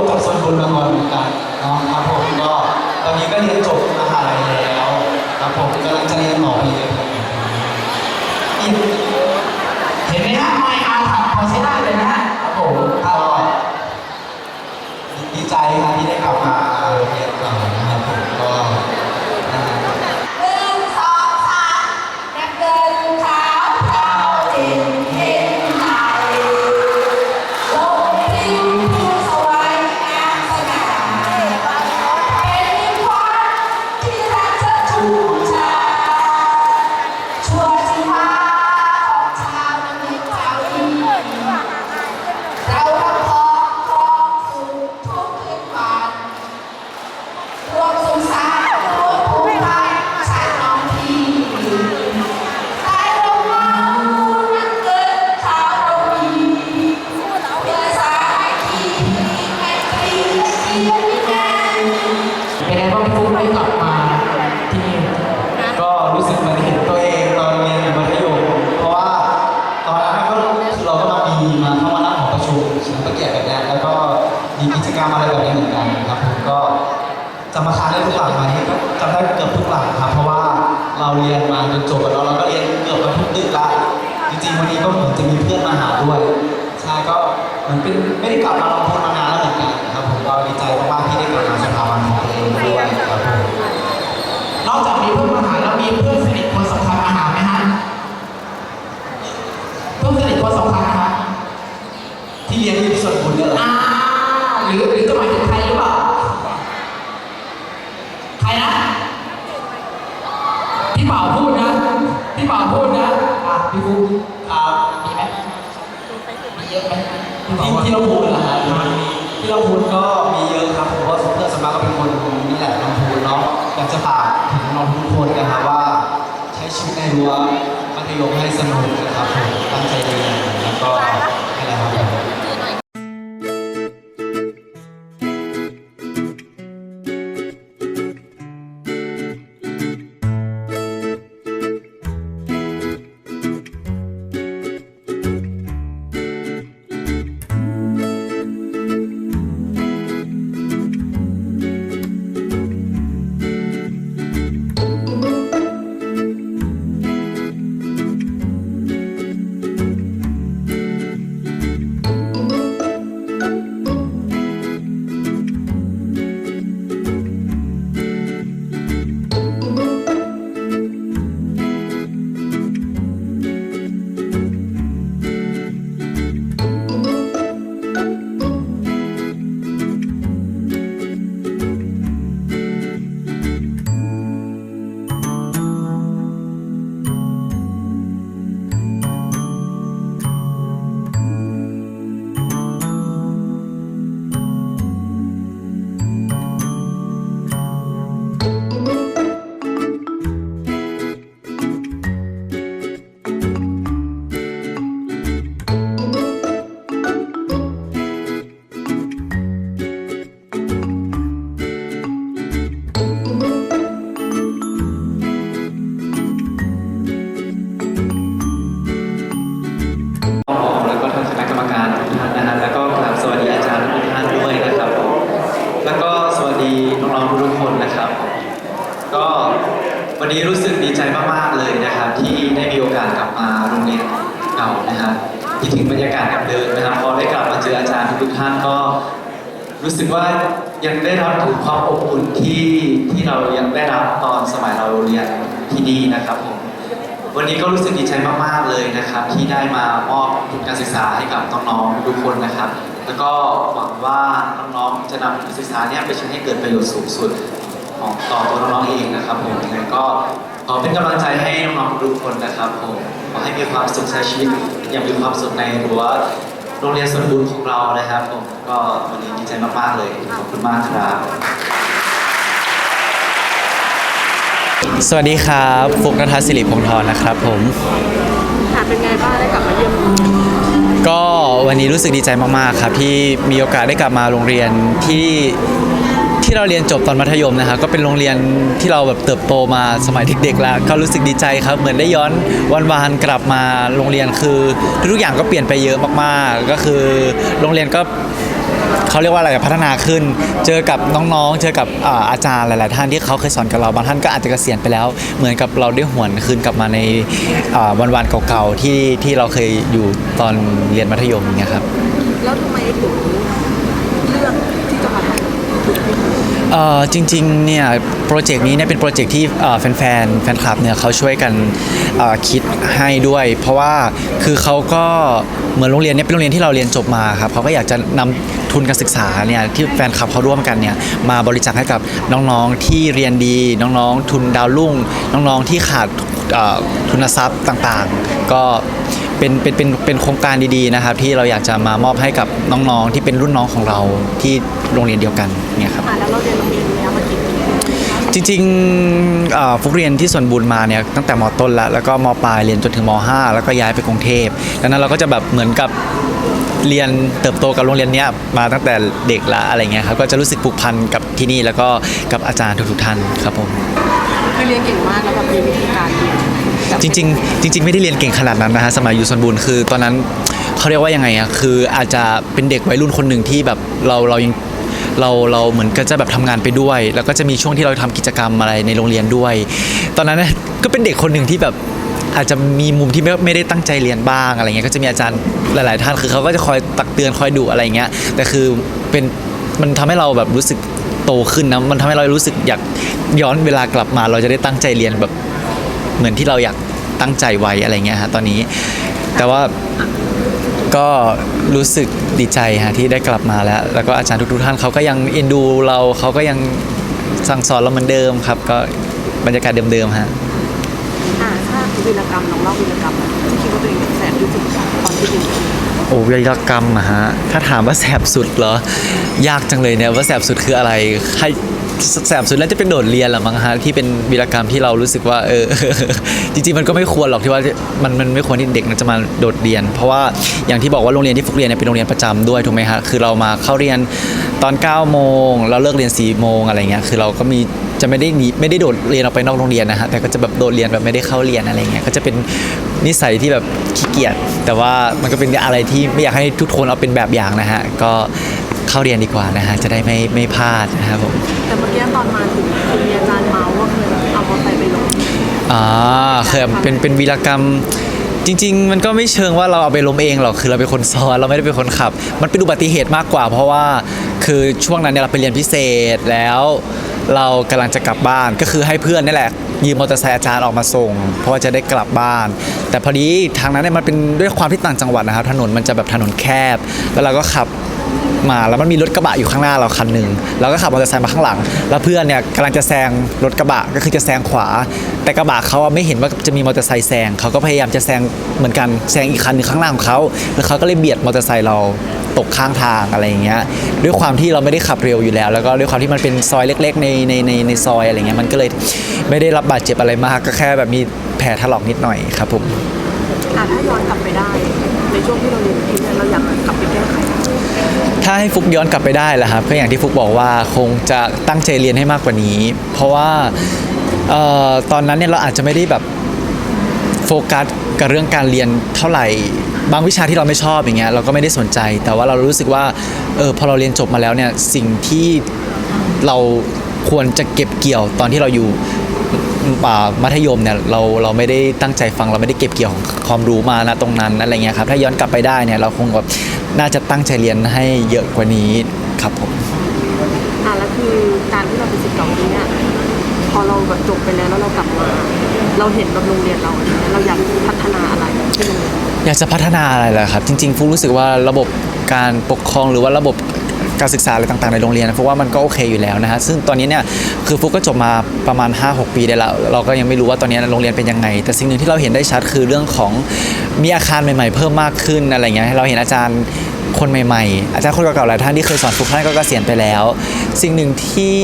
จากชลบุรีมาก่อนเหมือนกันเนาะครับผมก็ตอนนี้ก็เรียนจบมหาลัยแล้วครับผมกำลังจะเรียนหมอปริญญาโทเห็นไหมฮะไม่อาถรรพ์พอใช้ได้เลยนะฮะครับผมก็ดีใจครับที่ได้กลับมาเรียนต่อนะครับผมก็มีกิจกรรมอะไรแบบนี้เหมือนกันครับผมก็จำอาคารได้ทุกหลังไหมก็จำได้เกือบทุกหลังครับเพราะว่าเราเรียนมาจนจบแล้วเราก็เรียนเกือบมาทุกตึกละจริงๆวันนี้ก็เหมือนจะมีเพื่อนมาหาด้วยใช่ก็เหมือนเป็นไม่ได้กลับมาลำพูนมานานแล้วเหมือนกันครับผมก็ดีใจมากๆที่ได้กลับมาสถาบันของตัวเองด้วยครับผมนอกจากมีเพื่อนมาหาแล้วมีเพื่อนสนิทคนสำคัญมาหาไหมฮะเพื่อนสนิทคนสำคัญนะครับที่เรียนที่ชลบุรีเนี่ยหรือจะหมายถึงใครหรือเปล่าใครนะพี่เป่าพูดนะพี่เป่าพูดนะพี่ฟุ๊กมีไหมมีเยอะไหมที่เราพูดเหรอฮะที่เราพูดก็มีเยอะครับผมเพราะเพื่อนสมัครก็เป็นคนนี่แหละลำพูนเนาะอยากจะฝากถึงน้องทุกคนนะครับว่าใช้ชีวิตในรั้วมัธยมให้สนุกนะครับผมตั้งใจเรียนแล้วก็อะไรครับวันนี้รู้สึกดีใจมากๆเลยนะครับที่ได้มีโอกาสกลับมาโรงเรียนเก่านะครับคิดถึงบรรยากาศเดิมๆนะครับพอได้กลับมาเจออาจารย์ทุกท่านก็รู้สึกว่ายังได้รับถึงความอบอุ่นที่เรายังได้รับตอนสมัยเราเรียนที่นี่นะครับผมวันนี้ก็รู้สึกดีใจมากๆเลยนะครับที่ได้มามอบทุนการศึกษาให้กับน้องๆทุกคนนะครับแล้วก็หวังว่าน้องๆจะนำการศึกษาเนี่ยไปใช้ให้เกิดประโยชน์สูงสุดต่อตัวน้องๆเองนะครับผมยังไงก็ขอเป็นกำลังใจให้น้องๆทุกคนนะครับผมขอให้มีความสุขใช้ชีวิตอย่างมีความสุขในรั้วโรงเรียนสวนบุญของเรานะครับผมก็วันนี้ดีใจมากๆเลยขอบคุณมากครับสวัสดีครับฟุกณัฐศิริพงษ์ธรนะครับผมเป็นไงบ้างได้กลับมาเยี่ยมก็วันนี้รู้สึกดีใจมากๆครับที่มีโอกาสได้กลับมาโรงเรียนที่เราเรียนจบตอนมัธยมนะครับก็เป็นโรงเรียนที่เราแบบเติบโตมาสมัยเด็กๆแล้วก็รู้สึกดีใจครับเหมือนได้ย้อนวานๆกลับมาโรงเรียนคือทุกอย่างก็เปลี่ยนไปเยอะมากๆก็คือโรงเรียนก็ เขาเรียกว่าอะไรพัฒนาขึ้น เจอกับน้องๆเจอกับอาจารย์หลายๆท่านที่เขาเคยสอนกับเราบางท่านก็อาจจะเกษียณไปแล้ว เหมือนกับเราได้หวนคืนกลับมาในวันๆเก่าๆที่เราเคยอยู่ตอนเรียนมัธยมเนี่ยครับ แล้วทำไมถึงเลือกที่จะมาทำ จริงๆเนี่ยโปรเจกต์นี้เนี่ยเป็นโปรเจกต์ที่แฟนคลับเนี่ยเขาช่วยกันคิดให้ด้วย เพราะว่าคือเขาก็เหมือนโรงเรียนเนี่ยเป็นโรงเรียนที่เราเรียนจบมาครับเขาก็อยากจะนำทุนการศึกษาเนี่ยที่แฟนคลับเขาร่วมกันเนี่ยมาบริจาคให้กับน้องๆที่เรียนดีน้องๆทุนดาวรุ่งน้องๆที่ขาดทุนทรัพย์ต่างๆก็เป็นโครงการดีๆนะครับที่เราอยากจะมามอบให้กับน้องๆที่เป็นรุ่นน้องของเราที่โรงเรียนเดียวกันเนี่ยครับ แล้วเราเรียนโรงเรียนนี้มากี่ปี จริงๆฟุกเรียนที่สวนบุญมาเนี่ยตั้งแต่มต้นแล้วก็มปลายเรียนจนถึงม5แล้วก็ย้ายไปกรุงเทพดังนั้นเราก็จะแบบเหมือนกับเรียนเติบโตกับโรงเรียนเนี้ยมาตั้งแต่เด็กละอะไรเงี้ยครับก็จะรู้สึกผูกพันกับที่นี่แล้วก็กับอาจารย์ทุกๆท่านครับผม คือเรียนเก่งมากแล้วแบบมีวิธีการเรียนแบบ จริงๆไม่ได้เรียนเก่งขนาดนั้นนะฮะสมัยอยู่สวนบุญคือตอนนั้นเขาเรียกว่ายังไงอะคืออาจจะเป็นเด็กวัยรุ่นคนหนึ่งที่แบบเรายังเราเหมือนก็จะแบบทำงานไปด้วย แล้วก็จะมีช่วงที่เราทำกิจกรรมอะไรในโรงเรียนด้วย ตอนนั้นนะก็เป็นเด็กคนหนึ่งที่แบบอาจจะมีมุมที่ไม่ได้ตั้งใจเรียนบ้างอะไรเงี้ยก็จะมีอาจารย์หลายๆท่านคือเขาก็จะคอยตักเตือนคอยดุอะไรเงี้ยแต่คือมันทำให้เราแบบรู้สึกโตขึ้นนะมันทำให้เรารู้สึกอยากย้อนเวลากลับมาเราจะได้ตั้งใจเรียนแบบเหมือนที่เราอยากตั้งใจไว้อะไรเงี้ยฮะตอนนี้แต่ว่าก็รู้สึกดีใจฮะที่ได้กลับมาแล้วก็อาจารย์ทุกๆท่านเขาก็ยังเอ็นดูเราเขาก็ยังสั่งสอนเราเหมือนเดิมครับก็บรรยากาศเดิมๆฮะ ถ้าวีรกรรมน้องเล่าวีรกรรมที่คิดว่าตัวเองเป็นแสบที่สุดตอนที่เรียน โอ้วีรกรรมอะฮะถ้าถามว่าแสบสุดเหรอยากจังเลยเนี่ยว่าแสบสุดคืออะไรให้แสบสุดแล้วจะเป็นโดดเรียนหรือมั้งฮะที่เป็นวีรกรรมที่เรารู้สึกว่าจริงๆมันก็ไม่ควรหรอกที่ว่ามันไม่ควรที่เด็กจะมาโดดเรียน เพราะว่าอย่างที่บอกว่าโรงเรียนที่ฟุกเรียนเนี่ยเป็นโรงเรียนประจำด้วยถูกไหมฮะคือเรามาเข้าเรียนตอน9 โมงแล้วเลิกเรียน4 โมงอะไรเงี้ยคือเราก็จะไม่ได้โดดเรียนออกไปนอกโรงเรียนนะฮะแต่ก็จะแบบโดดเรียนแบบไม่ได้เข้าเรียนอะไรเงี้ยก็จะเป็นนิสัยที่แบบขี้เกียจแต่ว่ามันก็เป็นอะไรที่ไม่อยากให้ทุกคนเอาเป็นแบบอย่างนะฮะก็เข้าเรียนดีกว่านะฮะจะได้ไม่พลาดนะครับผม แต่เมื่อกี้ตอนมาถึงมีอาจารย์เมาส์ว่าเคยเอามอเตอร์ไซค์ไปลง เคยเป็นวีรกรรมจริงๆมันก็ไม่เชิงว่าเราเอาไปล้มเองหรอกคือเราเป็นคนซ้อนเราไม่ได้เป็นคนขับมันเป็นอุบัติเหตุมากกว่า เพราะว่าคือช่วงนั้นเนี่ยเราไปเรียนพิเศษแล้วเรากำลังจะกลับบ้านก็คือให้เพื่อนนี่แหละยืมมอเตอร์ไซค์อาจารย์ออกมาส่งเพราะว่าจะได้กลับบ้านแต่พอดีทางนั้นเนี่ยมันเป็นด้วยความที่ต่างจังหวัดนะครับถนนมันจะแบบถนนแคบแล้วเราก็ขับมาแล้วมันมีรถกระบะอยู่ข้างหน้าเราคันหนึ่งเราก็ขับมอเตอร์ไซค์มาข้างหลังแล้วเพื่อนเนี่ยกำลังจะแซงรถกระบะก็คือจะแซงขวาแต่กระบะเขาไม่เห็นว่าจะมีมอเตอร์ไซค์แซงเขาก็พยายามจะแซงเหมือนกันแซงอีกคันหนึ่งข้างหน้าของเขาแล้วเขาก็เลยเบียดมอเตอร์ไซค์เราตกข้างทางอะไรอย่างเงี้ยด้วยความที่เราไม่ได้ขับเร็วอยู่แล้วแล้วก็ด้วยความที่มันเป็นซอยเล็กๆในซอยอะไรเงี้ยมันก็เลยไม่ได้รับบาดเจ็บอะไรมากก็แค่แบบมีแผลถลอกนิดหน่อยครับผม ถ้าย้อนกลับไปได้ในช่วงที่เราเรียนที่เนี่ยเราอยากกลับไปแก้ไข ถ้าให้ฟุกย้อนกลับไปได้ล่ะครับก็อย่างที่ฟุกบอกว่าคงจะตั้งใจเรียนให้มากกว่านี้ เพราะว่าตอนนั้นเนี่ยเราอาจจะไม่ได้แบบโฟกัสกับเรื่องการเรียนเท่าไหร่บางวิชาที่เราไม่ชอบอย่างเงี้ยเราก็ไม่ได้สนใจแต่ว่าเรารู้สึกว่าพอเราเรียนจบมาแล้วเนี่ยสิ่งที่เราควรจะเก็บเกี่ยวตอนที่เราอยู่มัธยมเนี่ยเราไม่ได้ตั้งใจฟังเราไม่ได้เก็บเกี่ยวความรู้มานะตรงนั้นอะไรเงี้ยครับถ้าย้อนกลับไปได้เนี่ยเราคงแบบน่าจะตั้งใจเรียนให้เยอะกว่านี้ครับผม แล้วคือการที่เราเป็นศิษย์เก่านี้เนี่ยพอเราแบบจบไปแล้วเรากลับมาเราเห็นแบบโรงเรียนเราอย่างเงี้ยเราอยากพัฒนาอะไรที่โรงเรียน อยากจะพัฒนาอะไรล่ะครับจริงๆฟุกรู้สึกว่าระบบการปกครองหรือว่าระบบการศึกษาอะไรต่างๆในโรงเรียนฟุกว่ามันก็โอเคอยู่แล้วนะฮะซึ่งตอนนี้เนี่ยคือฟุกก็จบมาประมาณ 5-6 ปีได้แล้วเราก็ยังไม่รู้ว่าตอนนี้โรงเรียนเป็นยังไงแต่สิ่งหนึ่งที่เราเห็นได้ชัดคือเรื่องของมีอาคารใหม่ๆเพิ่มมากขึ้นอะไรเงี้ยเราเห็นอาจารย์คนใหม่ๆอาจารย์คนเก่าๆหลายท่านที่เคยสอนฟุกท่านก็เกษียณไปแล้วสิ่งหนึ่งที่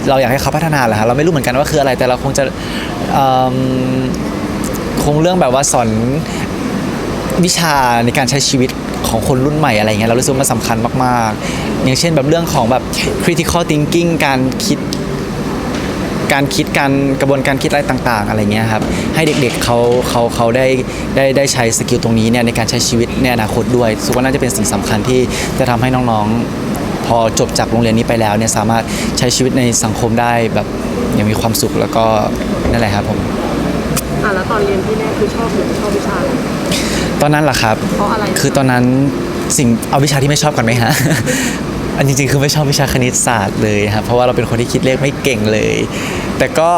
เราอยากให้เขาพัฒนาแหละฮะเราไม่รู้เหมือนกันว่าคืออะไรแต่เราคงจะคงเรื่องแบบว่าสอนวิชาในการใช้ชีวิตของคนรุ่นใหม่อะไรเงี้ยเรารู้สึกว่ามันสำคัญมากๆอย่างเช่นแบบเรื่องของแบบ critical thinking การคิด การคิดการกระบวนการคิดอะไรต่างๆอะไรเงี้ยครับให้เด็กๆเขาได้ใช้สกิลตรงนี้เนี่ยในการใช้ชีวิตในอนาคตด้วยสุว่าน่าจะเป็นสิ่งสำคัญที่จะทำให้น้องๆพอจบจากโรงเรียนนี้ไปแล้วเนี่ยสามารถใช้ชีวิตในสังคมได้แบบอย่างมีความสุขแล้วก็นั่นแหละครับผม แล้วตอนเรียนที่แม่คือชอบหรือไม่ชอบวิชาอะไร ตอนนั้นล่ะครับ เพราะอะไร คือตอนนั้นเอาวิชาที่ไม่ชอบกันไหมฮะ อันจริงๆคือไม่ชอบวิชาคณิตศาสตร์เลยครับเพราะว่าเราเป็นคนที่คิดเลขไม่เก่งเลย แต่ก็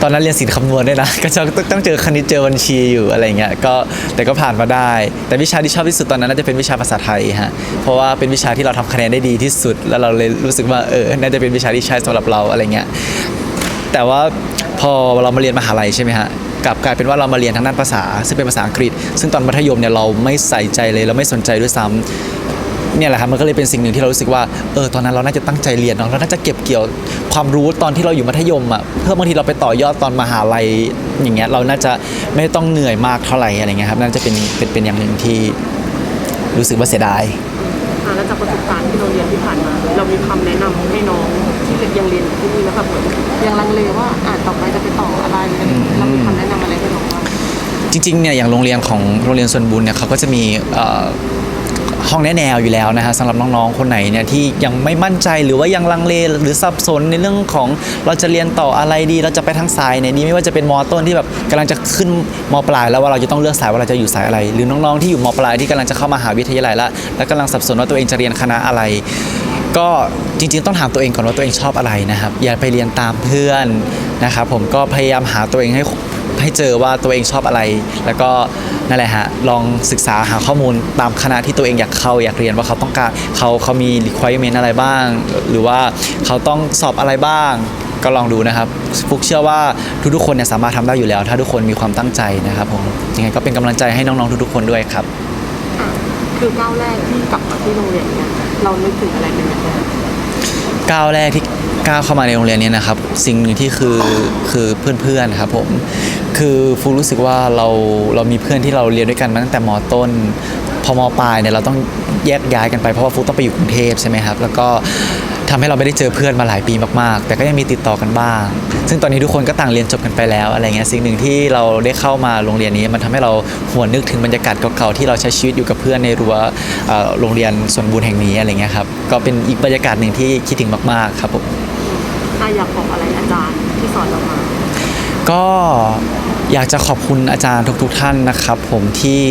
ตอนนั้นเรียนศิลป์คำนวณด้วยนะ ก็จะต้องเจอคณิตเจอบัญชีอยู่อะไรเงี้ยก็แต่ก็ผ่านมาได้ แต่วิชาที่ชอบที่สุดตอนนั้นน่าจะเป็นวิชาภาษาไทยฮะเพราะว่าเป็นวิชาที่เราทำคะแนนได้ดีที่สุด แล้วเราเลยรู้สึกว่าน่าจะเป็นวิชาที่ใช่สำหรับเราอะไรเงี้ยแต่ว่าพอเรามาเรียนมหาลัยใช่ไหมฮะกลายเป็นว่าเรามาเรียนทางด้านภาษาซึ่งเป็นภาษาอังกฤษซึ่งตอนมัธยมเนี่ยเราไม่ใส่ใจเลยเราไม่สนใจด้วยซ้ำเนี่ยแหละครับมันก็เลยเป็นสิ่งหนึ่งที่เรารู้สึกว่าตอนนั้นเราน่าจะตั้งใจเรียนเนาะเราน่าจะเก็บเกี่ยวความรู้ตอนที่เราอยู่มัธยมอ่ะเพื่อบางทีเราไปต่อยอดตอนมหาลัยอย่างเงี้ยเราน่าจะไม่ต้องเหนื่อยมากเท่าไหร่อะไรเงี้ยครับน่าจะเป็นอย่างหนึ่งที่รู้สึกว่าเสียดาย แล้วจากประสบการณ์ที่เราเรียนที่ผ่านมา เรามีคำแนะนำให้น้องที่ยังเรียนอยู่ที่นี่นะครับเหมือนยังลังเลว่าต่อไปจะไปต่ออะไรเรามีคำแนะนำอะไรให้น้องบ้าง จริงๆเนี่ยอย่างโรงเรียนของโรงเรียนส่วนบุญเนี่ยเขาก็จะมีห้องแนะแนวอยู่แล้วนะฮะสำหรับน้องๆคนไหนเนี่ยที่ยังไม่มั่นใจหรือว่ายังลังเลหรือสับสนในเรื่องของเราจะเรียนต่ออะไรดีเราจะไปทางสายไหนดีไม่ว่าจะเป็นม.ต้นที่แบบกำลังจะขึ้นม.ปลายแล้วว่าเราจะต้องเลือกสายว่าเราจะอยู่สายอะไร หรือน้องๆที่อยู่ม.ปลายที่กำลังจะเข้ามหาวิทยาลัยแล้วกำลังสับสนว่าตัวเองจะเรียนคณะอะไร ก็จริงๆต้องถามตัวเองก่อนว่าตัวเองชอบอะไรนะครับอย่าไปเรียนตามเพื่อนนะครับผมก็พยายามหาตัวเองให้เจอว่าตัวเองชอบอะไรแล้วก็นั่นแหละฮะลองศึกษาหาข้อมูลตามคณะที่ตัวเองอยากเรียนว่าเขาต้องการเขามี requirement อะไรบ้างหรือว่าเขาต้องสอบอะไรบ้างก็ลองดูนะครับฟุกเชื่อว่าทุกๆคนเนี่ยสามารถทำได้อยู่แล้วถ้าทุกคนมีความตั้งใจนะครับผมยังไงก็เป็นกำลังใจให้น้องๆทุกๆคนด้วยครับ คือก้าวแรกที่กลับมาที่โรงเรียนเนี่ยเรานึกถึงอะไรเป็นอย่างแรก ก้าวแรกที่ก้าวเข้ามาในโรงเรียนนี้นะครับสิ่งหนึ่งที่คือเพื่อนๆครับผมคือฟูรู้สึกว่าเรามีเพื่อนที่เราเรียนด้วยกันมาตั้งแต่ม.ต้นพอม.ปลายเนี่ยเราต้องแยกย้ายกันไปเพราะว่าฟูต้องไปอยู่กรุงเทพใช่ไหมครับแล้วก็ทำให้เราไม่ได้เจอเพื่อนมาหลายปีมากๆแต่ก็ยังมีติดต่อกันบ้างซึ่งตอนนี้ทุกคนก็ต่างเรียนจบกันไปแล้วอะไรเงี้ยสิ่งหนึ่งที่เราได้เข้ามาโรงเรียนนี้มันทำให้เราหวนนึกถึงบรรยากาศเก่าๆที่เราใช้ชีวิตอยู่กับเพื่อนในรั้วโรงเรียนส่วนบุญแห่งนี้อะไรเงี้ยครับก็เป็นอีกบรรยากาศหนึ่งที่คิดถึงมากๆครับผมอยากบอกอะไรอาจารย์ที่สอนเรามาก็อยากจะขอบคุณอาจารย์ทุกๆท่านนะครับผมที่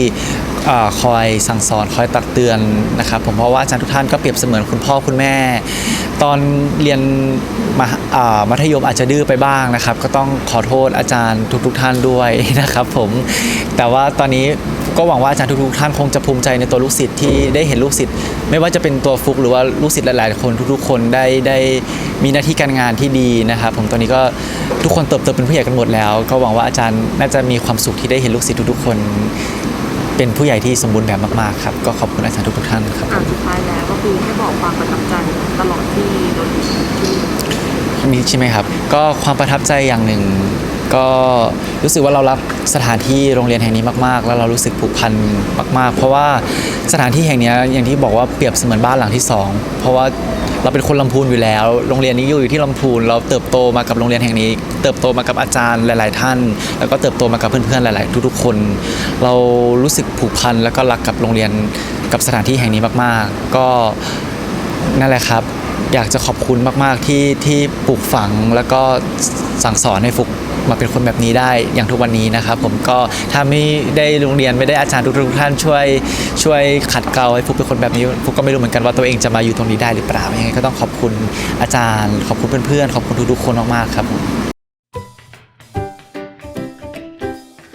คอยสั่งสอนคอยตักเตือนนะครับผมเพราะว่าอาจารย์ทุกท่านก็เปรียบเสมือนคุณพ่อคุณแม่ตอนเรียนมัธยมอาจจะดื้อไปบ้างนะครับก็ต้องขอโทษอาจารย์ทุกๆท่านด้วยนะครับผมแต่ว่าตอนนี้ก็หวังว่าอาจารย์ทุกๆท่านคงจะภูมิใจในตัวลูกศิษย์ที่ได้เห็นลูกศิษย์ไม่ว่าจะเป็นตัวฟุกหรือว่าลูกศิษย์หลายๆคนทุกๆคนได้มีหน้าที่การงานที่ดีนะครับผมตอนนี้ก็ทุกคนเติบโตเป็นผู้ใหญ่กันหมดแล้วก็หวังว่าอาจารย์น่าจะมีความสุขที่ได้เห็นลูกศิษย์ทุกๆคนเป็นผู้ใหญ่ที่สมบูรณ์แบบมากๆครับก็ขอบคุณอาจารย์ทุกๆท่านครับสุดท้ายแล้วก็คือให้บอกความประทับใจตลอดที่เราอยู่ที่มีใช่ไหมครับก็ความประทับใจอย่างหนึ่งก็รู้สึกว่าเรารักสถานที่โรงเรียนแห่งนี้มากๆแล้วเรารู้สึกผูกพันมากๆเพราะว่าสถานที่แห่งนี้อย่างที่บอกว่าเปรียบเสมือนบ้านหลังที่สองเพราะว่าเราเป็นคนลำพูนอยู่แล้วโรงเรียนนี้อยู่ที่ลำพูนเราเติบโตมากับโรงเรียนแห่งนี้เติบโตมากับอาจารย์หลายๆท่านแล้วก็เติบโตมากับเพื่อนๆหลายๆทุกๆคนเรารู้สึกผูกพันแล้วก็รักกับโรงเรียนกับสถานที่แห่งนี้มากๆก็นั่นแหละครับอยากจะขอบคุณมากๆที่ปลูกฝังแล้วก็สั่งสอนให้ฟุกมาเป็นคนแบบนี้ได้อย่างทุกวันนี้นะครับผมก็ถ้าไม่ได้โรงเรียนไม่ได้อาจารย์ทุกท่านช่วยขัดเกลาให้ฟุกเป็นคนแบบนี้ฟุกก็ไม่รู้เหมือนกันว่าตัวเองจะมาอยู่ตรงนี้ได้หรือเปล่ายังไงก็ต้องขอบคุณอาจารย์ขอบคุณเพื่อนๆขอบคุณทุกๆคนมากๆครับ